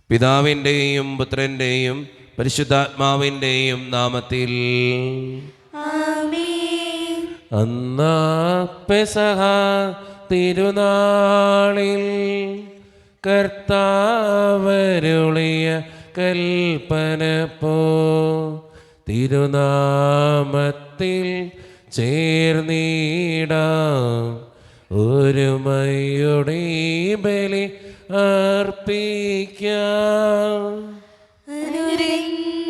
പിതാവിൻ്റെയും പുത്രൻ്റെയും പരിശുദ്ധാത്മാവിൻ്റെയും നാമത്തിൽ. ആമേൻ. അന്നാ പെസഹ തിരുനാളിൽ കർത്താവരുളിയ കൽപ്പന പോ തിരുനാമത്തിൽ ചേർന്നിടാം ഒരുമയുടെ ബലി അർപ്പിക്കാം. അനുരഞ്ജിതരായി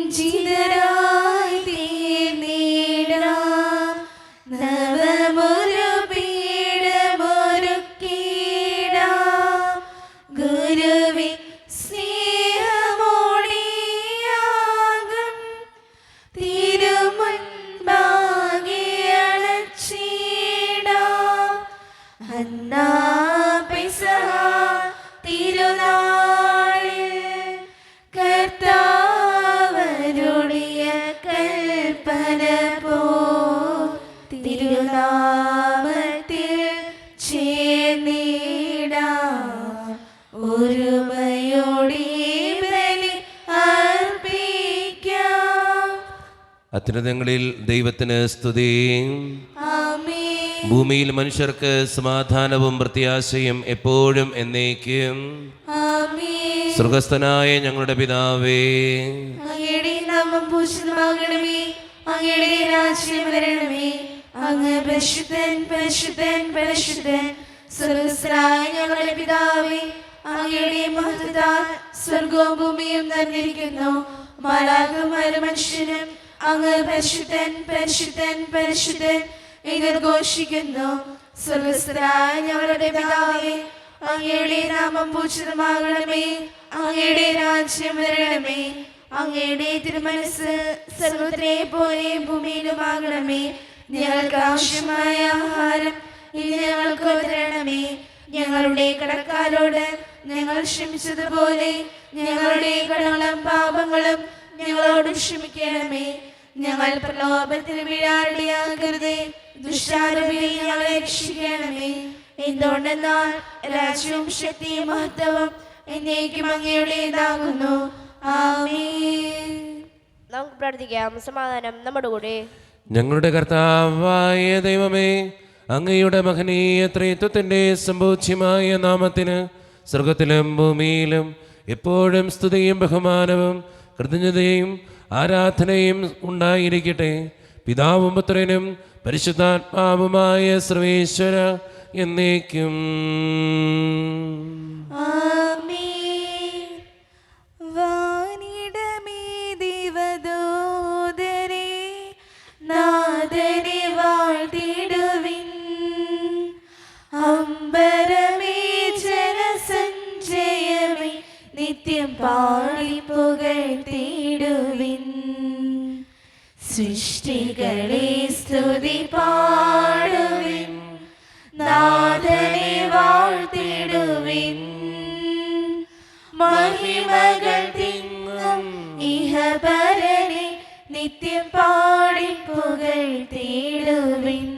തീർന്നിടാം നവമൊരു പീഠമൊരുക്കിടാം ഗുരുവേ സ്നേഹമോടിയാകും തിരുമുൻപാകെ അണച്ചിടാം. അന്നാ പെസഹ തിരുനാളിൽ കർത്താവരുളിയ കൽപ്പന പോ തിരുനാമത്തിൽ ചേർന്നിടാം ഒരുമയോടെ ബലി അർപ്പിക്കാം. അത്യുന്നതങ്ങളിൽ ദൈവത്തിന് സ്തുതി. ആമേൻ. ഭൂമിയിൽ മനുഷ്യർക്ക് സമാധാനവും പ്രത്യാശയും എപ്പോഴും എന്നേക്കും. ആമേൻ. സ്വർഗസ്ഥനായ ഞങ്ങളുടെ പിതാവേ, അങ്ങയുടെ നാമം പൂജിതമാകണമേ, അങ്ങയുടെ രാജ്യം വരണമേ, അങ്ങ് പരിശുദ്ധൻ പരിശുദ്ധൻ പരിശുദ്ധൻ. സ്വർഗ്ഗസ്ഥനായ ഞങ്ങളുടെ പിതാവേ, അങ്ങയുടെ മഹത്വത്താൽ സ്വർഗവും ഭൂമിയും നിറഞ്ഞിരിക്കുന്നു. മാലാഖമാരും മനുഷ്യനും അങ്ങ് പരിശുദ്ധൻ പരിശുദ്ധൻ പരിശുദ്ധൻ എന്ന് ഘോഷിക്കുന്നു. സ്വർഗ്ഗസ്ഥനായ ഞങ്ങളുടെ പിതാവേ, അങ്ങയുടെ നാമം പൂജിതമാകണമേ, അങ്ങയുടെ രാജ്യം വരണമേ, അങ്ങയുടെ തിരുമനസ് സ്വർഗ്ഗത്തിലെ പോലെ ഭൂമിയിലുമാകണമേ. ഞങ്ങൾക്ക് ആവശ്യമായ ആഹാരം ഇന്ന് ഞങ്ങൾക്ക് തരണമേ. ഞങ്ങളുടെ കടക്കാരോട് ഞങ്ങൾ ക്ഷമിച്ചതുപോലെ ഞങ്ങളുടെ കടങ്ങളും പാപങ്ങളും ഞങ്ങളോട് ക്ഷമിക്കണമേ. ഞങ്ങൾ പ്രലോഭത്തിൽ വീഴാടിയാകരുതേ, ദുഷ്ടാരൂപിയിൽ ഞങ്ങളെ രക്ഷിക്കണമേ. എന്തുകൊണ്ടെന്നാൽ രാജ്യവും ശക്തിയും മഹത്വവും എന്നേക്കും അങ്ങയുടേതാകുന്നു. ആമേൻ. നമുക്ക് പ്രാർത്ഥിക്കാം. സമാധാനം നമ്മുടെ കൂടെ. ഞങ്ങളുടെ കർത്താവായ ദൈവമേ, അങ്ങയുടെ മഹനീയ ത്രിത്വത്തിൻ്റെ സമ്പൂജ്യമായ നാമത്തിന് സ്വർഗത്തിലും ഭൂമിയിലും എപ്പോഴും സ്തുതിയും ബഹുമാനവും കൃതജ്ഞതയും ആരാധനയും ഉണ്ടായിരിക്കട്ടെ. പിതാവും പുത്രനും പരിശുദ്ധാത്മാവുമായ സർവേശ്വര എന്നേക്കും. ആമേൻ. വാനിടമേ ദേവദൂതരേ, നാഥനെ വാഴ്ത്തിടുവിൻ. അമ്പരമേ ജനസഞ്ചയമേ, നിത്യം പാടി പുകഴ്ത്തിടുവിൻ. സൃഷ്ടികളെ സ്തുതി പാടുവിൻ, നാഥനെ വാഴ്ത്തിടുവിൻ. മഹിമകൾ തിങ്ങും ഇഹപരനെ, നിത്യം പാടി പുകഴ്ത്തിടുവിൻ.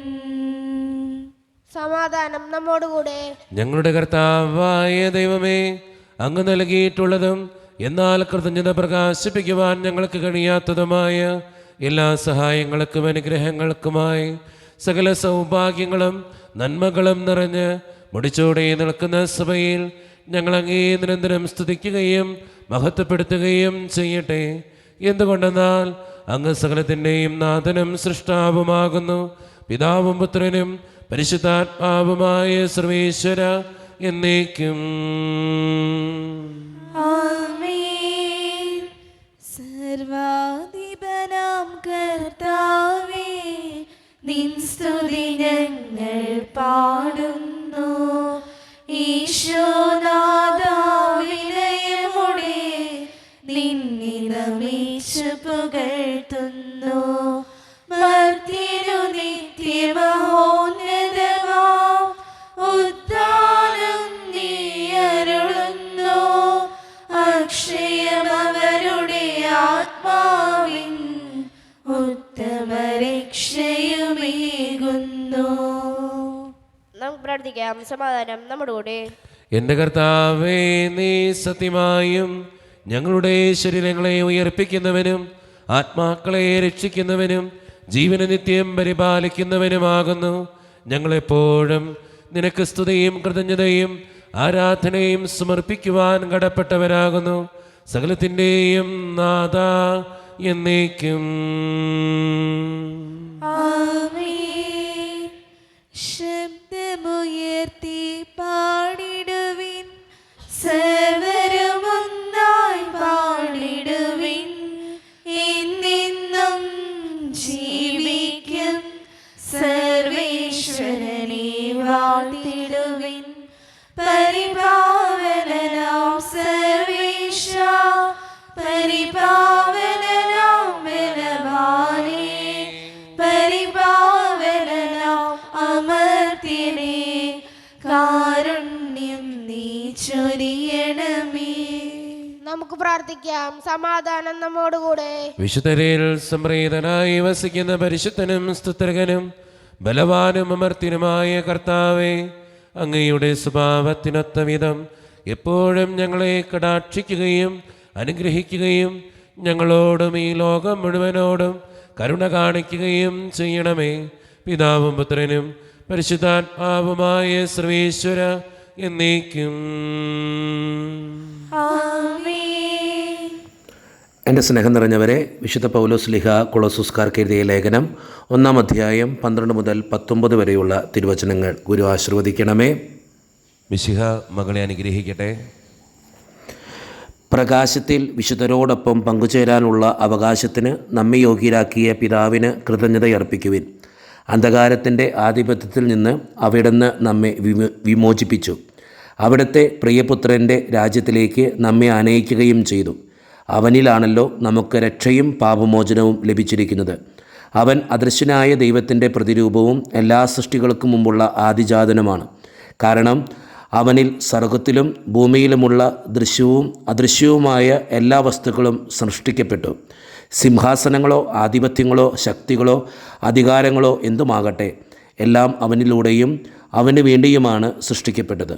സമാധാനം നമ്മോടുകൂടെ. ഞങ്ങളുടെ കർത്താവായ ദൈവമേ, അങ്ങ് നൽകിയിട്ടുള്ളതും എന്നാൽ കൃതജ്ഞത പ്രകാശിപ്പിക്കുവാൻ ഞങ്ങൾക്ക് കഴിയാത്തതുമായ എല്ലാ സഹായങ്ങൾക്കും അനുഗ്രഹങ്ങൾക്കുമായി സകല സൗഭാഗ്യങ്ങളും നന്മകളും നിറഞ്ഞ് മുടിച്ചോടെ നിൽക്കുന്ന സഭയിൽ ഞങ്ങൾ അങ്ങേ നിരന്തരം സ്തുതിക്കുകയും മഹത്വപ്പെടുത്തുകയും ചെയ്യട്ടെ. എന്തുകൊണ്ടെന്നാൽ അങ്ങ് സകലത്തിൻ്റെയും നാഥനും സൃഷ്ടാവുമാകുന്നു. പിതാവും പുത്രനും പരിശുദ്ധാത്മാവുമായ സർവേശ്വര എന്നേക്കും. ആമേൻ. സർവാധിപനാം കർത്താവേ, നിൻ സ്തുതി ഞങ്ങൾ പാടുന്നു. ഈശോനാഥാ വിനയമോടെ നിന്നെ നമിച്ചു പുകഴ്ത്തുന്നു. മർത്യനു നിത്യമഹോന്നതമാം ഉദ്ധാനം നീ അരുളുന്നു. അക്ഷയമവരുടെ ആത്മാവിൻ ഉത്തമരക്ഷയുമേകുന്നു. നമുക്ക് പ്രാർത്ഥിക്കാം. സമാധാനം നമ്മുടെ കൂടെ. എൻ്റെ കർത്താവേ, നീ സത്യമായും ഞങ്ങളുടെ ശരീരങ്ങളെ ഉയർപ്പിക്കുന്നവനും ആത്മാക്കളെ രക്ഷിക്കുന്നവനും ജീവനെ നിത്യം പരിപാലിക്കുന്നവനുമാകുന്നു. ഞങ്ങളെപ്പോഴും നിനക്ക് സ്തുതിയും കൃതജ്ഞതയും ആരാധനയും സമർപ്പിക്കുവാൻ കടപ്പെട്ടവരാകുന്നു. സകലത്തിൻ്റെയും നാഥ എന്നേക്കും. ആമേൻ. ശബ്ദമുയർത്തി പാടിടുവിൻ, സർവരും ഒന്നായി പാടിടുവിൻ. എന്നെന്നും ജീവിക്കും സർവേശ്വരനെ വാഴ്ത്തിടുവിൻ. പരിപാവനനാം സർവേശ, പരിപാവനനാം ബലവാനേ, പരിപാവനനാം അമർത്യനേ, കാരുണ്യം നീ ചൊരിയണമേ. നമുക്ക് പ്രാർത്ഥിക്കാം. സമാധാനം നമ്മോടുകൂടെ. വിശുദ്ധരിൽ സംപ്രീതനായി വസിക്കുന്ന പരിശുദ്ധനും സ്തുത്യർഹനും ബലവാനും അമർത്യനുമായ കർത്താവേ, അങ്ങയുടെ സ്വഭാവത്തിനൊത്ത വിധം എപ്പോഴും ഞങ്ങളെ കടാക്ഷിക്കുകയും അനുഗ്രഹിക്കുകയും ഞങ്ങളോടും ഈ ലോകം മുഴുവനോടും കരുണ കാണിക്കുകയും ചെയ്യണമേ. പിതാവും പുത്രനും പരിശുദ്ധാത്മാവുമായ സർവേശ്വര എന്നേക്കും. ആമേൻ. എൻ്റെ സ്നേഹം നിറഞ്ഞവരെ, വിശുദ്ധ പൗലോസ് ലിഹ കൊളോസുസ്കാർക്ക് എഴുതിയ ലേഖനം 1 അധ്യായം 12 മുതൽ 19 വരെയുള്ള തിരുവചനങ്ങൾ ഗുരു ആശീർവദിക്കണമേ. മിശിഹ മകളെ അനുഗ്രഹിക്കട്ടെ. പ്രകാശത്തിൽ വിശുദ്ധരോടൊപ്പം പങ്കുചേരാനുള്ള അവകാശത്തിന് നമ്മെ യോഗ്യരാക്കിയ പിതാവിന് കൃതജ്ഞതയർപ്പിക്കുവിൻ. അന്ധകാരത്തിൻ്റെ ആധിപത്യത്തിൽ നിന്ന് അവിടുന്ന് നമ്മെ വിമോചിപ്പിച്ചു. അവിടുത്തെ പ്രിയപുത്രൻ്റെ രാജ്യത്തിലേക്ക് നമ്മെ ആനയിക്കുകയും ചെയ്തു. അവനിലാണല്ലോ നമുക്ക് രക്ഷയും പാപമോചനവും ലഭിച്ചിരിക്കുന്നത്. അവൻ അദൃശ്യനായ ദൈവത്തിൻ്റെ പ്രതിരൂപവും എല്ലാ സൃഷ്ടികൾക്കും മുമ്പുള്ള ആദിജാതനുമാണ്. കാരണം അവനിൽ സ്വർഗത്തിലും ഭൂമിയിലുമുള്ള ദൃശ്യവും അദൃശ്യവുമായ എല്ലാ വസ്തുക്കളും സൃഷ്ടിക്കപ്പെട്ടു. സിംഹാസനങ്ങളോ ആധിപത്യങ്ങളോ ശക്തികളോ അധികാരങ്ങളോ എന്തുമാകട്ടെ, എല്ലാം അവനിലൂടെയും അവന് വേണ്ടിയുമാണ് സൃഷ്ടിക്കപ്പെട്ടത്.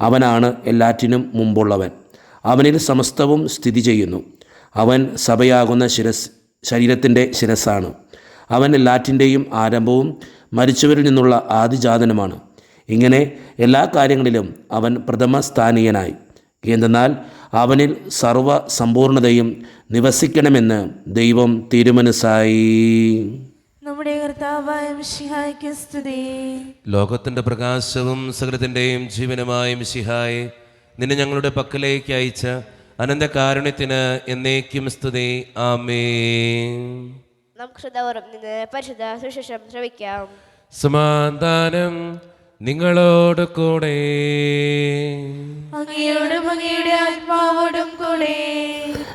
അവനാണ് എല്ലാറ്റിനും മുമ്പുള്ളവൻ. അവനിൽ സമസ്തവും സ്ഥിതി ചെയ്യുന്നു. അവൻ സഭയാകുന്ന ശരീരത്തിൻ്റെ ശിരസ്സാണ്. അവൻ എല്ലാറ്റിൻ്റെയും ആരംഭവും മരിച്ചവരിൽ നിന്നുള്ള ആദിജാതനുമാണ്. ഇങ്ങനെ എല്ലാ കാര്യങ്ങളിലും അവൻ പ്രഥമസ്ഥാനീയനായി. എന്തെന്നാൽ അവനിൽ സർവ സമ്പൂർണതയും നിവസിക്കണമെന്ന് ദൈവം തീരുമാനിച്ചായി. നമ്മുടെ കർത്താവായ മിശിഹായ്ക്ക് സ്തുതി. ലോകത്തിൻ്റെ പ്രകാശവും സകലത്തിൻ്റെയും ജീവനുമായ മിശിഹായെ, നിന്നെ ഞങ്ങളുടെ പക്കലേക്ക് അയച്ച അനന്തകാരുണ്യത്തിന് എന്നേക്കും സ്തുതി. ആമേൻ. നമുക്ക് ശ്രദ്ധാപൂർവം നിന്ന് പരിശുദ്ധ സുവിശേഷം ശ്രവിക്കാം. സമാധാനം നിങ്ങളോട് കൂടെ. അങ്ങയോടും അങ്ങയുടെ ആത്മാവോടും കൂടെ.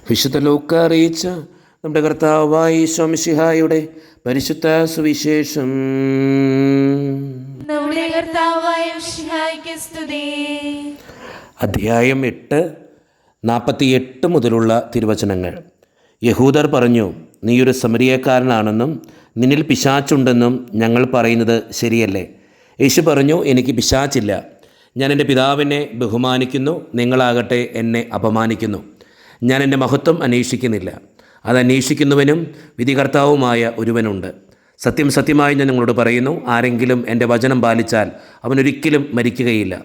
വിശുദ്ധ ലൂക്ക അറിയിച്ച നമ്മുടെ കർത്താവായ ഈശോ മിശിഹായുടെ പരിശുദ്ധ സുവിശേഷം. നമ്മുടെ കർത്താവായ മിശിഹായ്ക്ക് സ്തുതി. അധ്യായം 8 48 മുതലുള്ള തിരുവചനങ്ങൾ. യഹൂദർ പറഞ്ഞു, നീയൊരു സമരിയക്കാരനാണെന്നും നിന്നിൽ പിശാച്ചുണ്ടെന്നും ഞങ്ങൾ പറയുന്നത് ശരിയല്ലേ? യേശു പറഞ്ഞു, എനിക്ക് പിശാച്ചില്ല. ഞാൻ എൻ്റെ പിതാവിനെ ബഹുമാനിക്കുന്നു, നിങ്ങളാകട്ടെ എന്നെ അപമാനിക്കുന്നു. ഞാൻ എൻ്റെ മഹത്വം അന്വേഷിക്കുന്നില്ല. അത് അന്വേഷിക്കുന്നവനും വിധികർത്താവുമായ ഒരുവനുണ്ട്. സത്യം സത്യമായി ഞാൻ നിങ്ങളോട് പറയുന്നു, ആരെങ്കിലും എൻ്റെ വചനം പാലിച്ചാൽ അവനൊരിക്കലും മരിക്കുകയില്ല.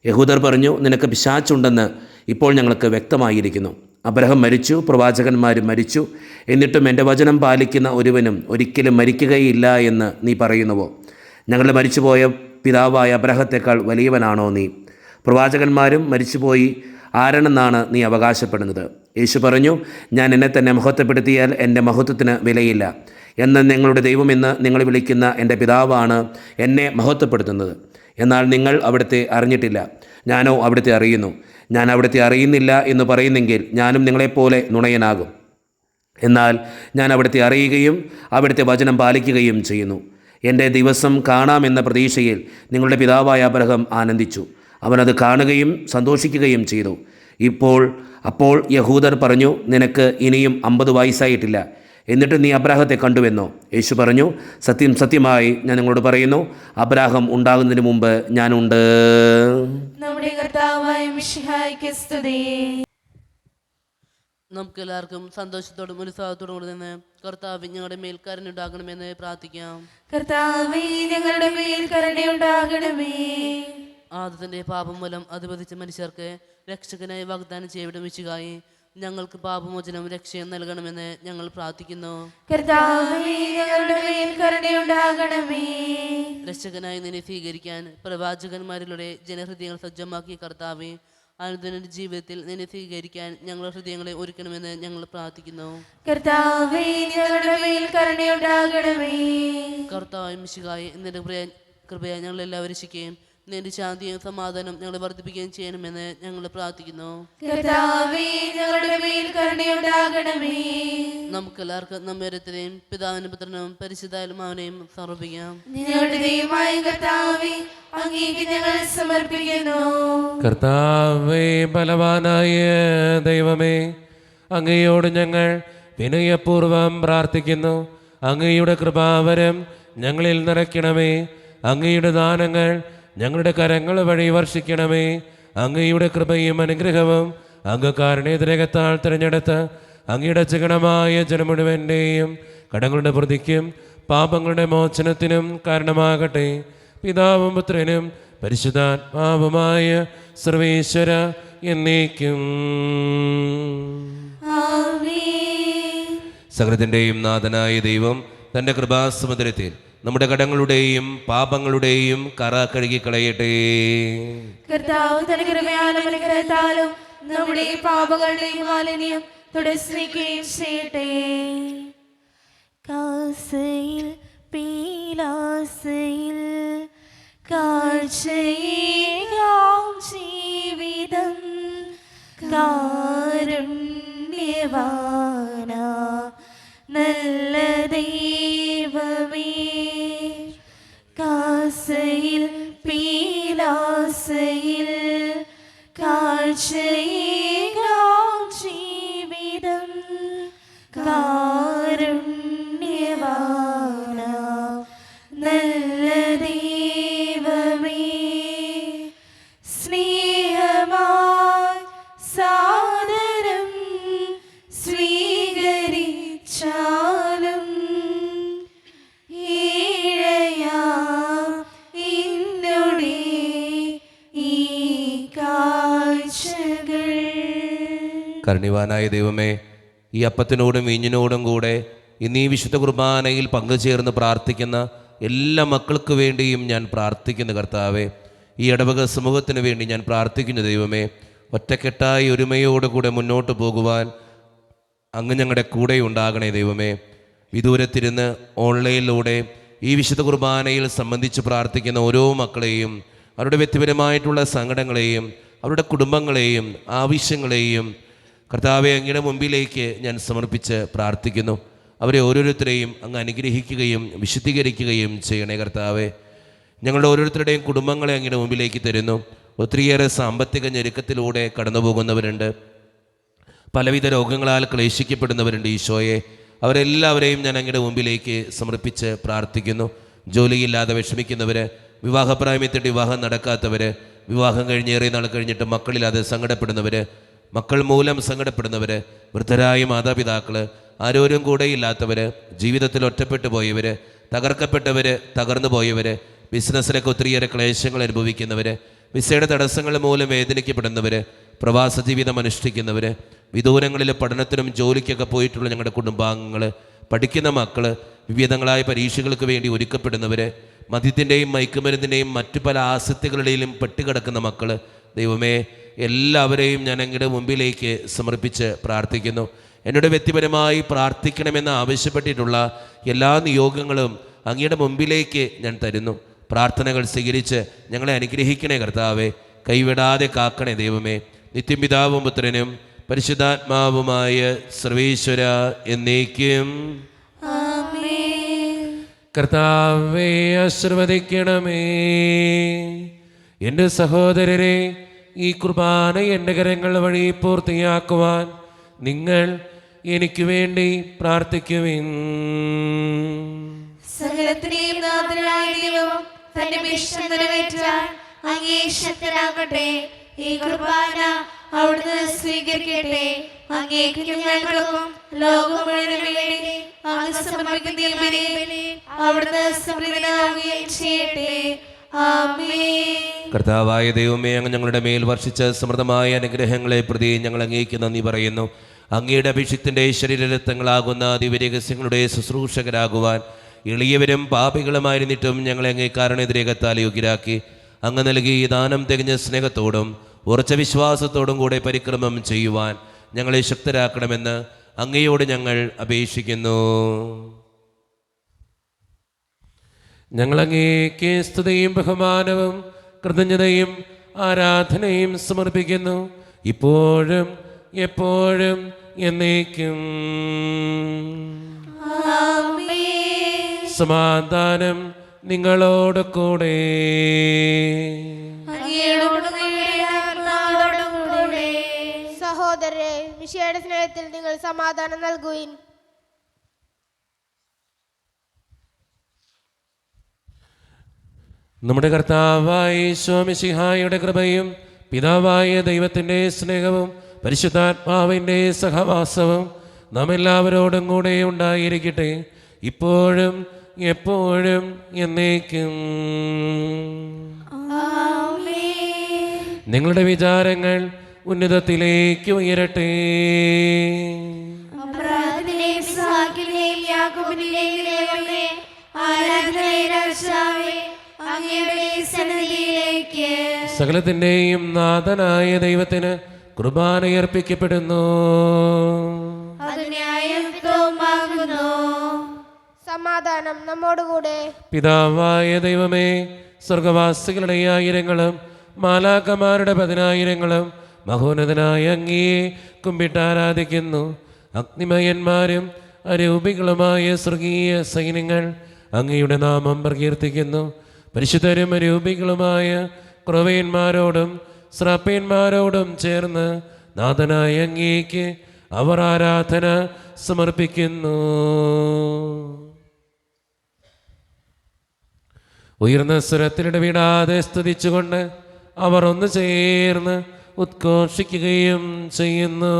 യഹൂദർ പറഞ്ഞു, നിനക്ക് പിശാച്ചുണ്ടെന്ന് ഇപ്പോൾ ഞങ്ങൾക്ക് വ്യക്തമായിരിക്കുന്നു. അബ്രഹാം മരിച്ചു, പ്രവാചകന്മാരും മരിച്ചു, എന്നിട്ടും എൻ്റെ വചനം പാലിക്കുന്ന ഒരുവനും ഒരിക്കലും മരിക്കുകയില്ല എന്ന് നീ പറയുന്നുവോ? ഞങ്ങളുടെ മരിച്ചുപോയ പിതാവായ അബ്രഹത്തേക്കാൾ വലിയവനാണോ നീ? പ്രവാചകന്മാരും മരിച്ചുപോയി ആരെണെന്നാണ് നീ അവകാശപ്പെടുന്നത്? യേശു പറഞ്ഞു, ഞാൻ എന്നെ തന്നെ മഹത്വപ്പെടുത്തിയാൽ എൻ്റെ മഹത്വത്തിന് വിലയില്ല. എന്ന് നിങ്ങളുടെ ദൈവമെന്ന് നിങ്ങൾ വിളിക്കുന്ന എൻ്റെ പിതാവാണ് എന്നെ മഹത്വപ്പെടുത്തുന്നത്. എന്നാൽ നിങ്ങൾ അവിടുത്തെ അറിഞ്ഞിട്ടില്ല, ഞാനോ അവിടുത്തെ അറിയുന്നു. ഞാൻ അവിടുത്തെ അറിയുന്നില്ല എന്ന് പറയുന്നെങ്കിൽ ഞാനും നിങ്ങളെപ്പോലെ നുണയനാകും. എന്നാൽ ഞാൻ അവിടുത്തെ അറിയുകയും അവിടുത്തെ വചനം പാലിക്കുകയും ചെയ്യുന്നു. എൻ്റെ ദിവസം കാണാമെന്ന പ്രതീക്ഷയിൽ നിങ്ങളുടെ പിതാവായ അബ്രഹാം ആനന്ദിച്ചു. അവനത് കാണുകയും സന്തോഷിക്കുകയും ചെയ്തു. അപ്പോൾ യഹൂദർ പറഞ്ഞു, നിനക്ക് ഇനിയും 50 വയസ്സായിട്ടില്ല, എന്നിട്ട് നീ അബ്രാഹത്തെ കണ്ടുവെന്നോ? യേശു പറഞ്ഞു, സത്യം സത്യമായി ഞാൻ നിങ്ങളോട് പറയുന്നു, അബ്രാഹം ഉണ്ടാകുന്നതിന് മുമ്പ് ഞാനുണ്ട്. നമ്മുടെ കർത്താവായ മിശിഹായ്ക്ക് സ്തുതി. നമുക്ക് എല്ലാവർക്കും സന്തോഷത്തോടും ഉത്സാഹത്തോടും കൂടി നിന്ന് കർത്താവ് ഞങ്ങളുടെ മേൽ കരുണയുണ്ടാകണമെന്ന് പ്രാർത്ഥിക്കാം. കർത്താവേ, ഞങ്ങളുടെ മേൽ കരുണയുണ്ടാകണമേ. ആദത്തിന്റെ പാപം മൂലം അധിപതിച്ച മനുഷ്യർക്ക് രക്ഷകനായി വാഗ്ദാനം ചെയ്യപ്പെടും മിശിഹായേ, ഞങ്ങൾക്ക് പാപമോചനം രക്ഷയും നൽകണമെന്ന് ഞങ്ങൾ പ്രാർത്ഥിക്കുന്നു. കർത്താവേ, ഞങ്ങളുടെ മേൽ കരുണയുണ്ടാകണമേ. രക്ഷകനായി നിന്നെ സ്വീകരിക്കാൻ പ്രവാചകന്മാരിലൂടെ ജനഹൃദയങ്ങൾ സജ്ജമാക്കിയ കർത്താവേ, അനുദിന ജീവിതത്തിൽ നിന്നെ സ്വീകരിക്കാൻ ഞങ്ങളുടെ ഹൃദയങ്ങളെ ഒരുക്കണമെന്ന് ഞങ്ങൾ പ്രാർത്ഥിക്കുന്നു. കർത്താവേ, ഞങ്ങളുടെ മേൽ കരുണയുണ്ടാകണമേ. കർത്താവ് മിശിഹായേ, നിന്റെ കൃപയെ ഞങ്ങൾ എല്ലാവരും രക്ഷിക്കുകയും നിന്റെ ശാന്തിയും സമാധാനം ഞങ്ങളെ വർദ്ധിപ്പിക്കുകയും ചെയ്യണമെന്ന് ഞങ്ങൾ പ്രാർത്ഥിക്കുന്നു. കർത്താവേ, ഞങ്ങളുടെ മേൽ കരുണയുണ്ടാകണമേ. നമുക്കെല്ലാവർക്കും നമ്മോരോരുത്തരെയും പിതാവിനും പുത്രനും പരിശുദ്ധാത്മാവിനെയും സമർപ്പിക്കാം. ഞങ്ങളുടെ ദൈവമായ കർത്താവേ, അങ്ങേക്ക് ഞങ്ങൾ സമർപ്പിക്കുന്നു. കർത്താവേ, ബലവാനായ ദൈവമേ, അങ്ങയോട് ഞങ്ങൾ വിനയപൂർവം പ്രാർത്ഥിക്കുന്നു. അങ്ങയുടെ കൃപാവരം ഞങ്ങളിൽ നിറയ്ക്കണമേ. അങ്ങയുടെ ദാനങ്ങൾ ഞങ്ങളുടെ കരങ്ങൾ വഴി വർഷിക്കണമേ. അങ്ങയുടെ കൃപയും അനുഗ്രഹവും അങ്ങ് കാരുണ്യത്തിനകത്താൽ തിരഞ്ഞെടുത്ത് അങ്ങയുടെ ചികണമായ ജനം മുഴുവൻ്റെയും കടങ്ങളുടെ പ്രതിക്കും പാപങ്ങളുടെ മോചനത്തിനും കാരണമാകട്ടെ. പിതാവും പുത്രനും പരിശുദ്ധാത്മാവുമായ സർവേശ്വര എന്നേക്കും. ആമേൻ. സകലത്തിൻ്റെയും നാഥനായ ദൈവം തൻ്റെ കൃപാസമുദ്രത്തിൽ നമ്മുടെ കടങ്ങളുടെയും പാപങ്ങളുടെയും കറ കഴുകിക്കളയട്ടെ. കർത്താവ് തന്റെ കൃപയാലും അനുഗ്രഹത്താലും നമ്മുടെ പാപങ്ങളുടെയും മാലിന്യം തുടച്ചിരിക്കുകയും ചെയ്യട്ടെ. കാസയിൽ പീലാസയിൽ കാഴ്ചയേകാം ജീവിതം കാരുണ്യവാന നല്ല ദൈവമേ. കാസയിൽ പീലാസയിൽ കാഴ്ചയേകാം ജീവിതം കാരുണ്യവാന നല്ല ദൈവമേ. സ്നേഹമായി സാദരം സ്വീകരിച്ചാലും ഈഴയാം ഇന്നുടെ ഈ കാഴ്ചകൾ. കരുണിവാനായ ദൈവമേ, ഈ അപ്പത്തിനോടും വീഞ്ഞിനോടും കൂടെ ഇന്ന് ഈ വിശുദ്ധ കുർബാനയിൽ പങ്കുചേർന്ന് പ്രാർത്ഥിക്കുന്ന എല്ലാ മക്കൾക്ക് വേണ്ടിയും ഞാൻ പ്രാർത്ഥിക്കുന്നു കർത്താവേ. ഈ ഇടവക സമൂഹത്തിന് വേണ്ടി ഞാൻ പ്രാർത്ഥിക്കുന്നു ദൈവമേ. ഒറ്റക്കെട്ടായി ഒരുമയോടുകൂടെ മുന്നോട്ട് പോകുവാൻ അങ്ങ് ഞങ്ങളുടെ കൂടെ ഉണ്ടാകണേ ദൈവമേ. വിദൂരത്തിരുന്ന് ഓൺലൈനിലൂടെ ഈ വിശുദ്ധ കുർബാനയിൽ സംബന്ധിച്ച് പ്രാർത്ഥിക്കുന്ന ഓരോ മക്കളെയും അവരുടെ വ്യക്തിപരമായിട്ടുള്ള സങ്കടങ്ങളെയും അവരുടെ കുടുംബങ്ങളെയും ആവശ്യങ്ങളെയും കർത്താവെ അങ്ങയുടെ മുമ്പിലേക്ക് ഞാൻ സമർപ്പിച്ച് പ്രാർത്ഥിക്കുന്നു. അവരെ ഓരോരുത്തരെയും അങ്ങ് അനുഗ്രഹിക്കുകയും വിശുദ്ധീകരിക്കുകയും ചെയ്യണേ കർത്താവെ. ഞങ്ങളുടെ ഓരോരുത്തരുടെയും കുടുംബങ്ങളെ അങ്ങയുടെ മുമ്പിലേക്ക് തരുന്നു. ഒത്തിരിയേറെ സാമ്പത്തിക ഞെരുക്കത്തിലൂടെ കടന്നു പോകുന്നവരുണ്ട്, പലവിധ രോഗങ്ങളാൽ ക്ലേശിക്കപ്പെടുന്നവരുണ്ട് ഈശോയെ. അവരെല്ലാവരെയും ഞാൻ അങ്ങയുടെ മുമ്പിലേക്ക് സമർപ്പിച്ച് പ്രാർത്ഥിക്കുന്നു. ജോലിയില്ലാതെ വിഷമിക്കുന്നവർ, വിവാഹപ്രായമത്തിൽ വിവാഹം നടക്കാത്തവർ, വിവാഹം കഴിഞ്ഞേറെ നാൾ കഴിഞ്ഞിട്ട് മക്കളില്ലാതെ സങ്കടപ്പെടുന്നവർ, മക്കൾ മൂലം സങ്കടപ്പെടുന്നവർ, വൃദ്ധരായ മാതാപിതാക്കൾ, ആരോരും കൂടെയില്ലാത്തവർ, ജീവിതത്തിൽ ഒറ്റപ്പെട്ടു പോയവർ, തകർക്കപ്പെട്ടവർ, തകർന്നു പോയവർ, ബിസിനസ്സിലൊക്കെ ഒത്തിരിയേറെ ക്ലേശങ്ങൾ അനുഭവിക്കുന്നവർ, വിസയുടെ തടസ്സങ്ങൾ മൂലം വേദനിക്കപ്പെടുന്നവർ, പ്രവാസ ജീവിതം അനുഷ്ഠിക്കുന്നവർ, വിദൂരങ്ങളിൽ പഠനത്തിനും ജോലിക്കൊക്കെ പോയിട്ടുള്ള ഞങ്ങളുടെ കുടുംബാംഗങ്ങൾ, പഠിക്കുന്ന മക്കൾ, വിവിധങ്ങളായ പരീക്ഷകൾക്ക് വേണ്ടി ഒരുക്കപ്പെടുന്നവർ, മദ്യത്തിൻ്റെയും മയക്കുമരുന്നിൻ്റെയും മറ്റു പല ആസക്തികളുടെയും പെട്ടുകിടക്കുന്ന മക്കൾ, ദൈവമേ എല്ലാവരെയും ഞാൻ അങ്ങയുടെ മുമ്പിലേക്ക് സമർപ്പിച്ച് പ്രാർത്ഥിക്കുന്നു. എന്നോട് വ്യക്തിപരമായി പ്രാർത്ഥിക്കണമെന്ന് ആവശ്യപ്പെട്ടിട്ടുള്ള എല്ലാ നിയോഗങ്ങളും അങ്ങയുടെ മുമ്പിലേക്ക് ഞാൻ തരുന്നു. പ്രാർത്ഥനകൾ സ്വീകരിച്ച് ഞങ്ങളെ അനുഗ്രഹിക്കണേ കർത്താവെ. കൈവിടാതെ കാക്കണേ ദൈവമേ. നിത്യം പിതാവും പുത്രനും പരിശുദ്ധാത്മാവുമായ സർവേശ്വര എന്നേക്കും. കർത്താവേ ആശീർവദിക്കണമേ. എൻ്റെ സഹോദരരെ, ഈ കുർബാന എൻ്റെ കരങ്ങൾ വഴി പൂർത്തിയാക്കുവാൻ നിങ്ങൾ എനിക്ക് വേണ്ടി പ്രാർത്ഥിക്കുവിൻ. സകലത്തിനെയും നാഥനായ ദൈവം തന്റെ ഇഷ്ടം നിറവേറ്റാൻ അങ്ങേ ശക്തനാകട്ടെ. ഈ കുർബാന അവിടുന്ന് സ്വീകരിക്കട്ടെ. അങ്ങേക്ക് ഞങ്ങൾക്കും ലോകം മുഴുവനും വേണ്ടി അങ്ങ് സമർപ്പിക്കുന്ന ഈ ബലി അവിടുന്ന് സമൃദ്ധനാവുകയും ചെയ്യട്ടെ. ആമേൻ. കർത്താവായ ദൈവമേ, അങ്ങ് ഞങ്ങളുടെ മേൽ വർഷിച്ച സമൃദ്ധമായ അനുഗ്രഹങ്ങളെ പ്രതി ഞങ്ങൾ അങ്ങേക്ക് നന്ദി പറയുന്നു. അങ്ങയുടെ അഭിഷിക്തൻ്റെ ശരീരരത്നങ്ങളാകുന്ന ദിവ്യരഹസ്യങ്ങളുടെ ശുശ്രൂഷകരാകുവാൻ എളിയവരും പാപികളുമായിരുന്നിട്ടും ഞങ്ങളെ അങ്ങേ കാരണേതിരേകത്താൽ യോഗ്യരാക്കി. അങ്ങ് നൽകി ഈ ദാനം തികഞ്ഞ സ്നേഹത്തോടും ഉറച്ച വിശ്വാസത്തോടും കൂടെ പരിക്രമം ചെയ്യുവാൻ ഞങ്ങളെ ശക്തരാക്കണമെന്ന് അങ്ങയോട് ഞങ്ങൾ അപേക്ഷിക്കുന്നു. ഞങ്ങളങ്ങേക്ക് സ്തുതിയും ബഹുമാനവും കൃതജ്ഞതയും ആരാധനയും സമർപ്പിക്കുന്നു, ഇപ്പോഴും എപ്പോഴും എന്നേക്കും. ആമേൻ. സമാധാനം നിങ്ങളോട് കൂടെ. അങ്ങയോടും അങ്ങയുടെ ആത്മാവോടും കൂടെ. സഹോദരരെ, മിശിഹായുടെ സ്നേഹത്തിൽ നിങ്ങൾ സമാധാനം നൽകുവിൻ. നമ്മുടെ കർത്താവായ യേശു മിശിഹായുടെ കൃപയും പിതാവായ ദൈവത്തിൻ്റെ സ്നേഹവും പരിശുദ്ധാത്മാവിൻ്റെ സഹവാസവും നാം എല്ലാവരോടും കൂടെ ഉണ്ടായിരിക്കട്ടെ, ഇപ്പോഴും എപ്പോഴും എന്നേക്കും. ആമേൻ. നിങ്ങളുടെ വിചാരങ്ങൾ ഉന്നതത്തിലേക്ക് ഉയരട്ടെ. അബ്രാഹത്തിലെയും ഇസ്ഹാക്കിലെയും യാക്കോബിലെയും ദൈവമേ, ആരാധനയെ രാജാവേ, അങ്ങയുടെ സന്നിധിയിലേക്ക് സകലത്തിൻ്റെയും നാഥനായ ദൈവത്തിന് കുർബാനയർപ്പിക്കപ്പെടുന്നു. അത് ന്യായയുക്തവുമാകുന്നു. സമാധാനം നമ്മോടുകൂടെ. പിതാവായ ദൈവമേ, സ്വർഗവാസികളുടെ ആയിരങ്ങളും മാലാക്കമാരുടെ 10,000 മഹോന്നതനായ അങ്ങയെ കുമ്പിട്ടാരാധിക്കുന്നു. അഗ്നിമയന്മാരും അരൂപികളുമായ സ്വർഗീയ സൈന്യങ്ങൾ അങ്ങയുടെ നാമം പ്രകീർത്തിക്കുന്നു. പരിശുദ്ധരും അരൂപികളുമായ ക്രൊവ്യന്മാരോടും ശ്രാപ്യന്മാരോടും ചേർന്ന് നാഥനായ അങ്ങേക്ക് അവർ ആരാധന സമർപ്പിക്കുന്നു. ഉയർന്ന സ്വരത്തിലിടവിടാതെ സ്തുതിച്ചുകൊണ്ട് അവർ ഒന്ന് ചേർന്ന് ഉദ്ഘോഷിക്കുകയും ചെയ്യുന്നു.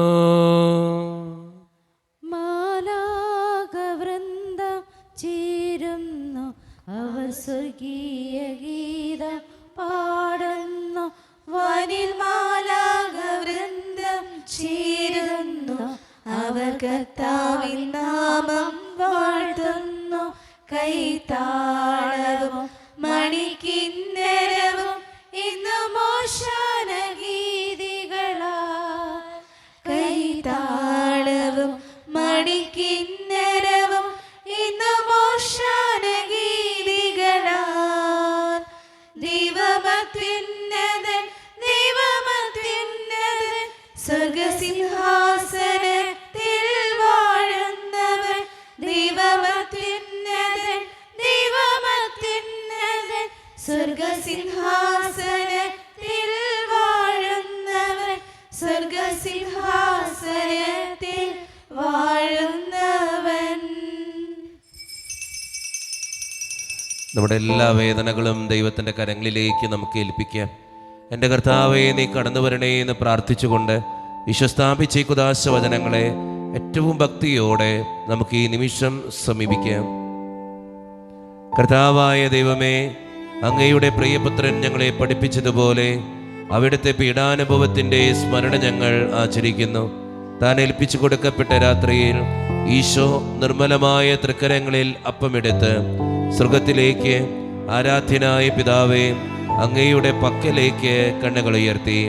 മാലാകവൃന്ദം ചേരുന്നു, അവർ സ്വർഗീയ ഗീതം പാടുന്നു. വാനിൽ മാലാകവൃന്ദം ചേരുന്നു, അവർ കർത്താവിൻ നാമം വാഴ്ത്തുന്നു. കൈത്താളവും മണിക്കിന്നരവും ഇന്നും ഓശാന ഗീതികളാൽ. കൈത്താളവും മണിക്കിന്നരവും ഇന്നും ഓശാന ഗീതികളാൽ. ദൈവമത്യുന്നതൻ ദൈവമത്യുന്നതൻ സ്വർഗസിംഹാസനത്തിൽ വാഴുന്നവൻ. ദൈവമത്യുന്നതൻ ദൈവമത്യുന്നതൻ സ്വർഗസിംഹാസനത്തിൽ വാഴുന്നവൻ. സ്വർഗസിംഹാസനത്തിൽ വാഴുന്നവൻ. നമ്മുടെ എല്ലാ വേദനകളും ദൈവത്തിൻ്റെ കരങ്ങളിലേക്ക് നമുക്ക് ഏൽപ്പിക്കാം. എൻ്റെ കർത്താവേ, നീ കടന്നു വരണേ എന്ന് പ്രാർത്ഥിച്ചുകൊണ്ട് വിശ്വസ്ഥാപിച്ച ഈ കുദാശ വചനങ്ങളെ ഏറ്റവും ഭക്തിയോടെ നമുക്ക് ഈ നിമിഷം സമീപിക്കാം. കർത്താവായ ദൈവമേ, അങ്ങയുടെ പ്രിയപുത്രൻ ഞങ്ങളെ പഠിപ്പിച്ചതുപോലെ അവിടുത്തെ പീഡാനുഭവത്തിൻ്റെ സ്മരണ ഞങ്ങൾ ആചരിക്കുന്നു. താൻ ഏൽപ്പിച്ചു കൊടുക്കപ്പെട്ട രാത്രിയിൽ ഈശോ നിർമ്മലമായ തൃക്കരങ്ങളിൽ അപ്പമെടുത്ത് സ്വർഗത്തിലേക്ക് ആരാധ്യനായ പിതാവേ അങ്ങയുടെ പക്കലേക്ക് കണ്ണുകളുയർത്തി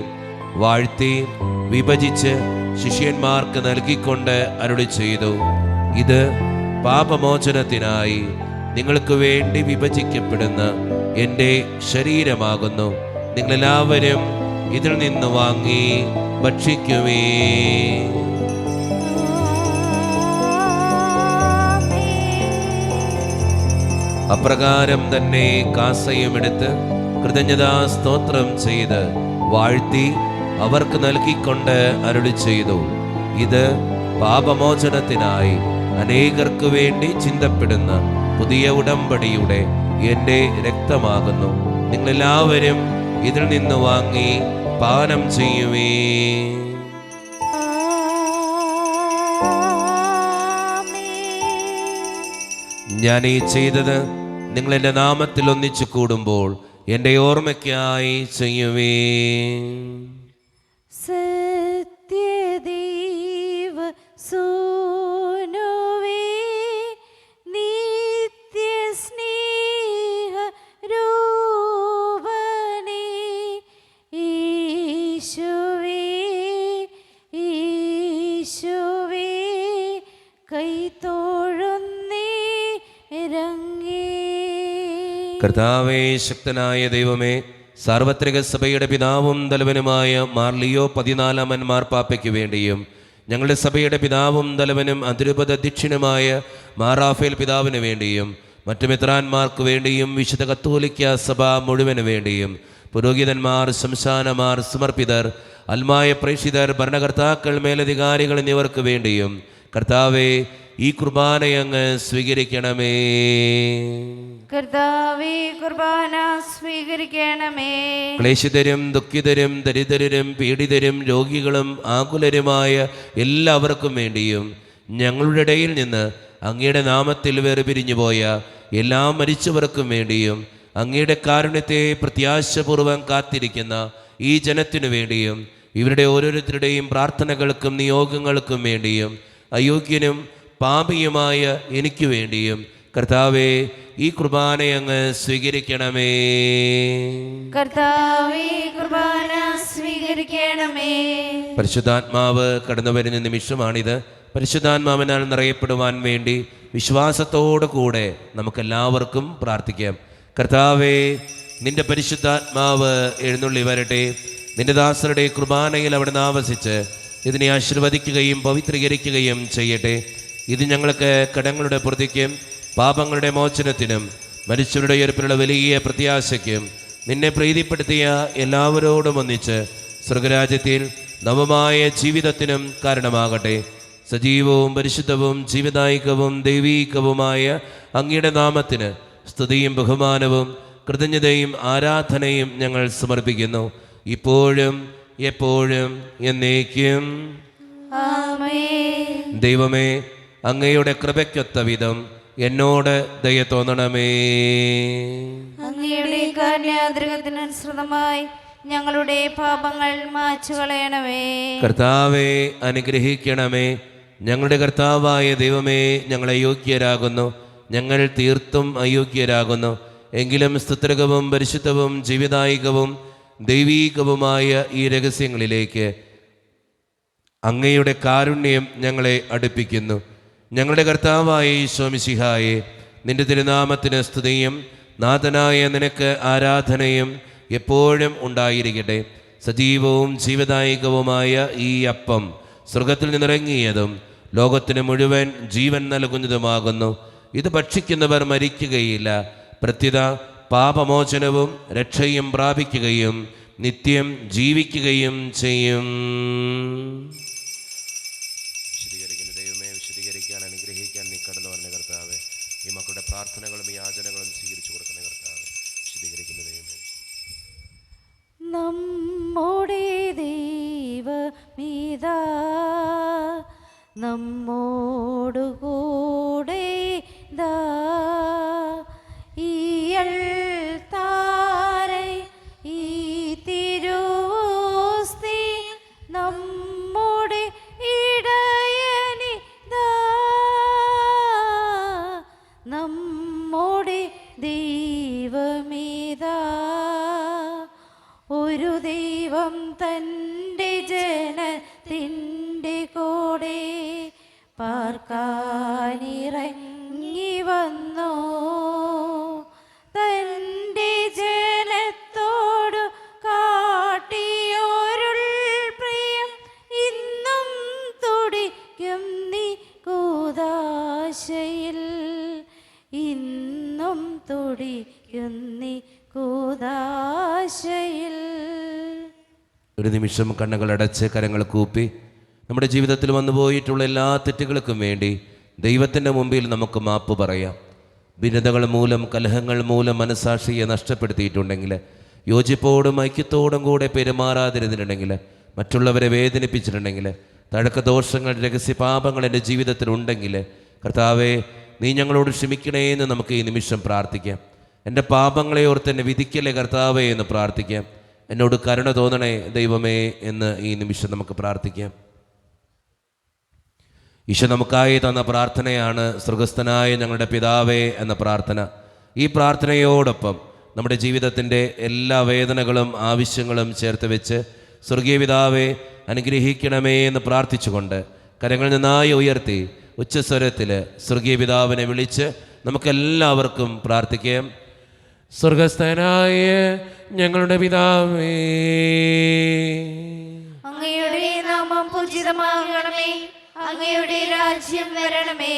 വാഴ്ത്തി വിഭജിച്ച് ശിഷ്യന്മാർക്ക് നൽകിക്കൊണ്ട് അരുളി ചെയ്തു, ഇത് പാപമോചനത്തിനായി നിങ്ങൾക്ക് വേണ്ടി വിഭജിക്കപ്പെടുന്ന എൻ്റെ ശരീരമാകുന്നു. നിങ്ങളെല്ലാവരും ഇതിൽ നിന്ന് വാങ്ങി ഭക്ഷിക്കുവേ. അപ്രകാരം തന്നെ കാസയുമെടുത്ത് കൃതജ്ഞതാ സ്തോത്രം ചെയ്ത് വാഴ്ത്തി അവർക്ക് നൽകിക്കൊണ്ട് അരുളി ചെയ്തു, ഇത് പാപമോചനത്തിനായി അനേകർക്ക് വേണ്ടി ചിന്തപ്പെടുന്ന പുതിയ ഉടമ്പടിയുടെ എൻ്റെ രക്തമാകുന്നു. നിങ്ങളെല്ലാവരും ഇതിൽ നിന്ന് വാങ്ങി പാനം ചെയ്യുവേ. ഞാൻ ഈ ചെയ്തത് നിങ്ങൾ എൻ്റെ നാമത്തിൽ ഒന്നിച്ചു കൂടുമ്പോൾ എൻ്റെ ഓർമ്മയ്ക്കായി ചെയ്യുവേ. സത്യദൈവ സൂനുവേ നിത്യസ്നേഹ രൂപനേ ഈശോവേ ഈശോവേ കൈത്തോഴുന്നേ രംഗേ. കർത്താവേ, ശക്തനായ ദൈവമേ, സാർവത്രിക സഭയുടെ പിതാവും തലവനുമായ മാർ ലിയോ 14 മാർപ്പാപ്പയ്ക്ക് വേണ്ടിയും ഞങ്ങളുടെ സഭയുടെ പിതാവും തലവനും അതിരൂപത അധ്യക്ഷനുമായ മാർ റാഫേൽ പിതാവിന് വേണ്ടിയും മറ്റു മെത്രാന്മാർക്ക് വേണ്ടിയും വിശുദ്ധ കത്തോലിക്ക സഭ മുഴുവന് വേണ്ടിയും പുരോഹിതന്മാർ, ശംശാനമാർ, സമർപ്പിതർ, അൽമായ പ്രേക്ഷിതർ, ഭരണകർത്താക്കൾ, മേലധികാരികൾ എന്നിവർക്ക് വേണ്ടിയും കർത്താവേ, ഈ കുർബാനയങ്ങ് സ്വീകരിക്കണമേ. കർത്താവേ, കുർബാന സ്വീകരിക്കണമേ. ക്ലേശിതരും ദുഃഖിതരും ദരിദ്രരും പീഡിതരും രോഗികളും ആകുലരുമായ എല്ലാവർക്കും വേണ്ടിയും ഞങ്ങളുടെ ഇടയിൽ നിന്ന് അങ്ങയുടെ നാമത്തിൽ വേർപിരിഞ്ഞുപോയ എല്ലാ മരിച്ചവർക്കും വേണ്ടിയും അങ്ങയുടെ കാരുണ്യത്തെ പ്രത്യാശപൂർവം കാത്തിരിക്കുന്ന ഈ ജനത്തിനു വേണ്ടിയും ഇവരുടെ ഓരോരുത്തരുടെയും പ്രാർത്ഥനകൾക്കും നിയോഗങ്ങൾക്കും വേണ്ടിയും അയോഗ്യനും പാപിയുമായ എനിക്ക് വേണ്ടിയും കർത്താവേ, ഈ കുർബാനയങ്ങ് സ്വീകരിക്കണമേ. കർത്താവേ, കുർബാന സ്വീകരിക്കണമേ. പരിശുദ്ധാത്മാവ് കടന്നു വരുന്ന നിമിഷമാണിത്. പരിശുദ്ധാത്മാവിനാൽ നിറയപ്പെടുവാൻ വേണ്ടി വിശ്വാസത്തോടു കൂടെ നമുക്കെല്ലാവർക്കും പ്രാർത്ഥിക്കാം. കർത്താവേ, നിന്റെ പരിശുദ്ധാത്മാവ് എഴുന്നള്ളി വരട്ടെ. നിന്റെ ദാസരുടെ കുർബാനയിൽ അവിടെ ആവസിച്ച് ഇതിനെ ആശീർവദിക്കുകയും പവിത്രീകരിക്കുകയും ചെയ്യട്ടെ. ഇത് ഞങ്ങൾക്ക് കടങ്ങളുടെ പ്രതിക്കും പാപങ്ങളുടെ മോചനത്തിനും മരിച്ചവരുടെ ഉയർപ്പിലുള്ള വലിയ പ്രത്യാശയ്ക്കും നിന്നെ പ്രീതിപ്പെടുത്തിയ എല്ലാവരോടും ഒന്നിച്ച് സ്വർഗരാജ്യത്തിൽ നവമായ ജീവിതത്തിനും കാരണമാകട്ടെ. സജീവവും പരിശുദ്ധവും ജീവദായികവും ദൈവീകവുമായ അങ്ങയുടെ നാമത്തിന് സ്തുതിയും ബഹുമാനവും കൃതജ്ഞതയും ആരാധനയും ഞങ്ങൾ സമർപ്പിക്കുന്നു, ഇപ്പോഴും എപ്പോഴും എന്നേക്കും. ആമേൻ. ദൈവമേ, അങ്ങയുടെ കൃപയ്ക്കൊത്ത വിധം എന്നോട് ദയ തോന്നണമേ. അങ്ങയുടെ കാരുണ്യാതിരകത്തിനനുസൃതമായി ഞങ്ങളുടെ പാപങ്ങൾ മായ്ച്ചു കളയണമേ. കർത്താവെ, അനുഗ്രഹിക്കണമേ. ഞങ്ങളുടെ കർത്താവായ ദൈവമേ, ഞങ്ങൾ അയോഗ്യരാകുന്നു, ഞങ്ങൾ തീർത്തും അയോഗ്യരാകുന്നു. എങ്കിലും സ്തുത്രകവും പരിശുദ്ധവും ജീവദായികവും ദൈവീകവുമായ ഈ രഹസ്യങ്ങളിലേക്ക് അങ്ങയുടെ കാരുണ്യം ഞങ്ങളെ അടുപ്പിക്കുന്നു. ഞങ്ങളുടെ കർത്താവായ ഈശോ മിശിഹായെ, നിന്റെ തിരുനാമത്തിന് സ്തുതിയും നാഥനായ നിനക്ക് ആരാധനയും എപ്പോഴും ഉണ്ടായിരിക്കട്ടെ. സജീവവും ജീവദായികവുമായ ഈ അപ്പം സ്വർഗത്തിൽ നിന്നിറങ്ങിയതും ലോകത്തിന് മുഴുവൻ ജീവൻ നൽകുന്നതുമാകുന്നു. ഇത് ഭക്ഷിക്കുന്നവർ മരിക്കുകയില്ല, പ്രത്യുത പാപമോചനവും രക്ഷയും പ്രാപിക്കുകയും നിത്യം ജീവിക്കുകയും ചെയ്യും. വിശദീകരിക്കുന്ന ദൈവമേ, വിശദീകരിക്കാൻ അനുഗ്രഹിക്കാൻ നീ കടന്നു പറഞ്ഞ കർത്താവേ, ഈ മക്കളുടെ പ്രാർത്ഥനകളും യാചനകളും സ്വീകരിച്ചു കൊടുക്കുന്ന കർത്താവേ, വിശദീകരിക്കുന്ന ദൈവമേ. നമ്മുടെ ദൈവമിതാ നമ്മോടു കൂടെ ദാ താരൈ ഈ തിരുവോസ്തി നമ്മുടെ ഇടയനിതാ നമ്മുടെ ദൈവമിതാ. ഒരു ദൈവം തൻ്റെ ജനത്തിൻ്റെ കൂടെ പാർക്കാനിറങ്ങി വന്നോ, തൻ്റെ ജനത്തോടു കാട്ടിയോരുൾ പ്രിയം ഇന്നും തുടിക്കും നീ കൂദാശയിൽ, ഇന്നും തുടിക്കും നീ കൂദാശയിൽ. ഒരു നിമിഷം കണ്ണുകളടച്ച് കരങ്ങൾ കൂപ്പി നമ്മുടെ ജീവിതത്തിൽ വന്നുപോയിട്ടുള്ള എല്ലാ തെറ്റുകൾക്കും വേണ്ടി ദൈവത്തിൻ്റെ മുമ്പിൽ നമുക്ക് മാപ്പ് പറയാം. ഭിന്നതകൾ മൂലം, കലഹങ്ങൾ മൂലം മനസാക്ഷിയെ നഷ്ടപ്പെടുത്തിയിട്ടുണ്ടെങ്കിൽ യോജിപ്പോടും ഐക്യത്തോടും കൂടെ പെരുമാറാതിരുന്നിട്ടുണ്ടെങ്കിൽ, മറ്റുള്ളവരെ വേദനിപ്പിച്ചിട്ടുണ്ടെങ്കിൽ, തഴക്കദോഷങ്ങൾ, രഹസ്യപാപങ്ങൾ എൻ്റെ ജീവിതത്തിലുണ്ടെങ്കിൽ, കർത്താവേ നീ ഞങ്ങളോട് ക്ഷമിക്കണേ എന്ന് നമുക്ക് ഈ നിമിഷം പ്രാർത്ഥിക്കാം. എൻ്റെ പാപങ്ങളെ ഓർത്ത് എന്നെ വിധിക്കലേ കർത്താവേ എന്ന് പ്രാർത്ഥിക്കാം. എന്നോട് കരുണ തോന്നണേ ദൈവമേ എന്ന് ഈ നിമിഷം നമുക്ക് പ്രാർത്ഥിക്കാം. ഈശോ നമുക്കായി തന്ന പ്രാർത്ഥനയാണ് സ്വർഗസ്ഥനായ ഞങ്ങളുടെ പിതാവേ എന്ന പ്രാർത്ഥന. ഈ പ്രാർത്ഥനയോടൊപ്പം നമ്മുടെ ജീവിതത്തിൻ്റെ എല്ലാ വേദനകളും ആവശ്യങ്ങളും ചേർത്ത് വെച്ച് സ്വർഗീയ പിതാവേ അനുഗ്രഹിക്കണമേ എന്ന് പ്രാർത്ഥിച്ചുകൊണ്ട് കരങ്ങൾ നന്നായി ഉയർത്തി ഉച്ചസ്വരത്തിൽ സ്വർഗീയ പിതാവിനെ വിളിച്ച് നമുക്കെല്ലാവർക്കും പ്രാർത്ഥിക്കാം. സ്വർഗസ്ഥനായ ഞങ്ങളുടെ പിതാവേ, അങ്ങയുടെ നാമം പൂജിതമാകണമേ, അങ്ങയുടെ രാജ്യം വരണമേ,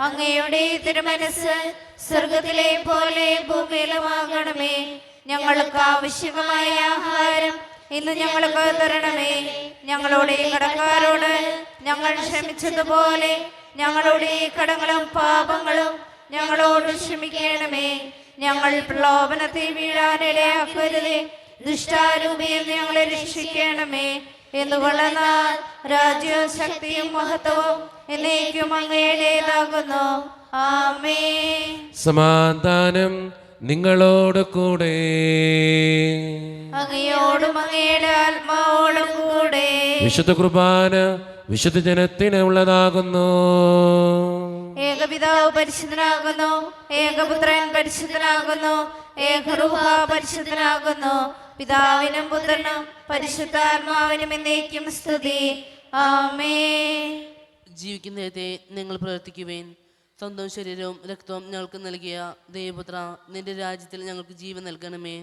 അങ്ങയുടെ തിരുമനസ് സ്വർഗത്തിലെ പോലെ ഭൂമിയിലുമാകണമേ. ഞങ്ങൾക്ക് ആവശ്യമായ ആഹാരം ഇന്ന് ഞങ്ങൾക്ക് തരണമേ. ഞങ്ങളുടെ കടക്കാരോട് ഞങ്ങൾ ക്ഷമിച്ചതുപോലെ ഞങ്ങളുടെ കടങ്ങളും പാപങ്ങളും ഞങ്ങളോട് ക്ഷമിക്കണമേ. ഞങ്ങൾ പ്രലോഭനത്തിൽ വീഴാനിടയാക്കരുതേ, ദുഷ്ടാരൂപിയിൽ ഞങ്ങളെ രക്ഷിക്കണമേ. എന്നുകൊള്ളാൽ രാജ്യവും ശക്തിയും മഹത്വവും എന്നേക്കും അങ്ങയുടേതാകുന്നു. ആമേൻ. സമാധാനം നിങ്ങളോട് കൂടെ. അങ്ങയോടും അങ്ങയുടെ ആത്മാവോടും കൂടെ. വിശുദ്ധ കുർബാന വിശുദ്ധ ജനത്തിന് ഉള്ളതാകുന്നു. ഏകപിതാവ് പരിശുദ്ധനാകുന്നു, ഏകപുത്രൻ പരിശുദ്ധനാകുന്നു, ഏകരൂഹ പരിശുദ്ധനാകുന്നു. പിതാവിനും പുത്രനും പരിശുദ്ധാത്മാവിനും എന്നേക്കും സ്തുതി. ആമേൻ. ജീവിക്കുന്നതേ നിങ്ങൾ പ്രവർത്തിക്കുവേൻ. സ്വന്തം ശരീരവും രക്തവും ഞങ്ങൾക്ക് നൽകിയ ദൈവപുത്ര, നിന്റെ രാജ്യത്തിൽ ഞങ്ങൾക്ക് ജീവൻ നൽകണമേ.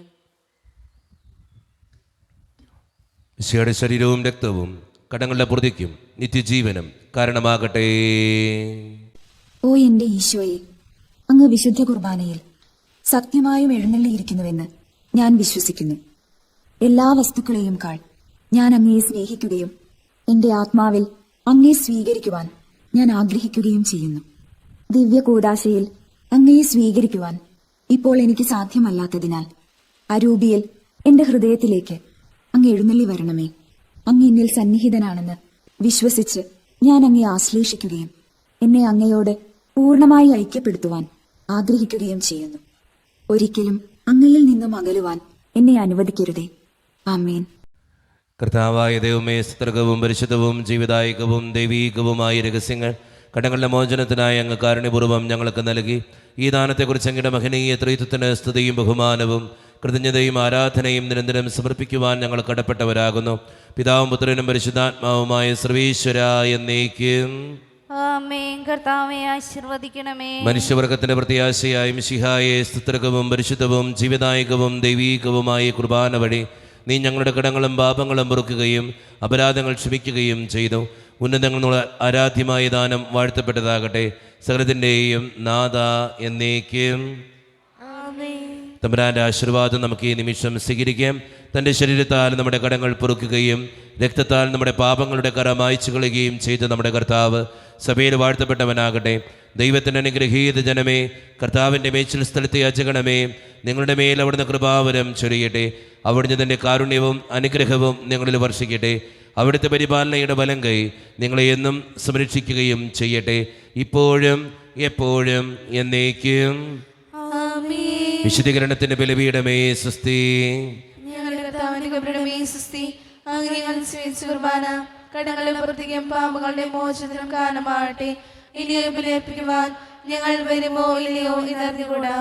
ഈശോയുടെ ശരീരവും രക്തവും കടങ്ങളുടെ പ്രതിക്കും നിത്യജീവനും കാരണമാകട്ടെ. ഓ എന്റെ ഈശോയെ, അങ്ങ് വിശുദ്ധ കുർബാനയിൽ സത്യമായും എഴുന്നള്ളിയിരിക്കുന്നുവെന്ന് ഞാൻ വിശ്വസിക്കുന്നു. എല്ലാ വസ്തുക്കളെയും കാൾ ഞാൻ അങ്ങയെ സ്നേഹിക്കുകയും എന്റെ ആത്മാവിൽ അങ്ങയെ സ്വീകരിക്കുവാൻ ഞാൻ ആഗ്രഹിക്കുകയും ചെയ്യുന്നു. ദിവ്യ കൂദാശയിൽ അങ്ങയെ സ്വീകരിക്കുവാൻ ഇപ്പോൾ എനിക്ക് സാധ്യമല്ലാത്തതിനാൽ അരൂപിയിൽ എന്റെ ഹൃദയത്തിലേക്ക് അങ്ങ് എഴുന്നള്ളി വരണമേ. അങ്ങ് എന്നിൽ സന്നിഹിതനാണെന്ന് വിശ്വസിച്ച് ഞാൻ അങ്ങയെ ആശ്ലേഷിക്കുകയും എന്നെ അങ്ങയോട് പൂർണ്ണമായി ഐക്യപ്പെടുത്തുവാൻ ആഗ്രഹിക്കുകയും ചെയ്യുന്നു. ഒരിക്കലും അങ്ങയിൽ നിന്നും അകലുവാൻ എന്നെ അനുവദിക്കരുതേ. ആമേൻ. കർത്താവായ ദൈവമേ, സ്ത്രീകവും പരിശുദ്ധവും ജീവിതായികവും ദൈവീകവുമായ രഹസ്യങ്ങൾ കടങ്ങളുടെ മോചനത്തിനായി അങ്ങ് കാരുണ്യപൂർവ്വം ഞങ്ങൾക്ക് നൽകി. ഈ ദാനത്തെക്കുറിച്ച് അങ്ങയുടെ മഹനീയ ത്രിത്വത്തിന് സ്തുതിയും ബഹുമാനവും കൃതജ്ഞതയും ആരാധനയും നിരന്തരം സമർപ്പിക്കുവാൻ ഞങ്ങൾ കടപ്പെട്ടവരാകുന്നു. പിതാവും പുത്രനും പരിശുദ്ധാത്മാവുമായ സർവീശ്വര എന്നേക്കും ആമേൻ. കർത്താവേ ആശീർവദിക്കണമേ. മനുഷ്യവർഗത്തിന്റെ പ്രത്യാശയായ മിശിഹായെ സ്തുത്യർഹവും പരിശുദ്ധവും ജീവദായകവും ദൈവീകവുമായ കുർബാന വഴി നീ ഞങ്ങളുടെ കടങ്ങളും പാപങ്ങളും പൊറുക്കുകയും അപരാധങ്ങൾ ക്ഷമിക്കുകയും ചെയ്തു. ഉന്നതങ്ങളുള്ള ആരാധ്യമായ ദാനം വാഴ്ത്തപ്പെട്ടതാകട്ടെ. സകലത്തിൻ്റെയും നാഥ എന്നേക്കും. തമ്പുരാന്റെ ആശീർവാദം നമുക്ക് ഈ നിമിഷം സ്വീകരിക്കാം. തൻ്റെ ശരീരത്താൽ നമ്മുടെ കടങ്ങൾ പൊറുക്കുകയും രക്തത്താൽ നമ്മുടെ പാപങ്ങളുടെ കറ മായ്ച്ചു കളയുകയും ചെയ്ത നമ്മുടെ കർത്താവ് സഭയിൽ വാഴ്ത്തപ്പെട്ടവനാകട്ടെ. ദൈവത്തിൻ്റെ അനുഗ്രഹീത ജനമേ, കർത്താവിൻ്റെ മേച്ചിൽ സ്ഥലത്തെ യാചകണമേ, നിങ്ങളുടെ മേൽ അവിടുന്ന് കൃപാവരം ചൊരിയട്ടെ. അവിടുന്ന് തൻ്റെ കാരുണ്യവും അനുഗ്രഹവും നിങ്ങളിൽ വർഷിക്കട്ടെ. അവിടുത്തെ പരിപാലനയുടെ ബലം കൈ നിങ്ങളെ എന്നും സംരക്ഷിക്കുകയും ചെയ്യട്ടെ, ഇപ്പോഴും എപ്പോഴും എന്നേക്കും. വിശുദ്ധീകരണത്തിന്റെ ബലിപീഠമേ സ്വസ്തി. ഞങ്ങളുടെ കർത്താവിന്റെ കൃപയുടെ സ്വസ്തി. അങ്ങ് ഞങ്ങൾ സ്വീകരിച്ച കുർബാന കടങ്ങളുടെ പ്രവർത്തിക്കും പാപങ്ങളുടെ മോചനത്തിനും കാരണമാകട്ടെ. ഇനിയൊരു ബലിയർപ്പിക്കുവാൻ ഞങ്ങൾ വരുമോ ഇല്ലയോ എന്നറിഞ്ഞുകൂടാ.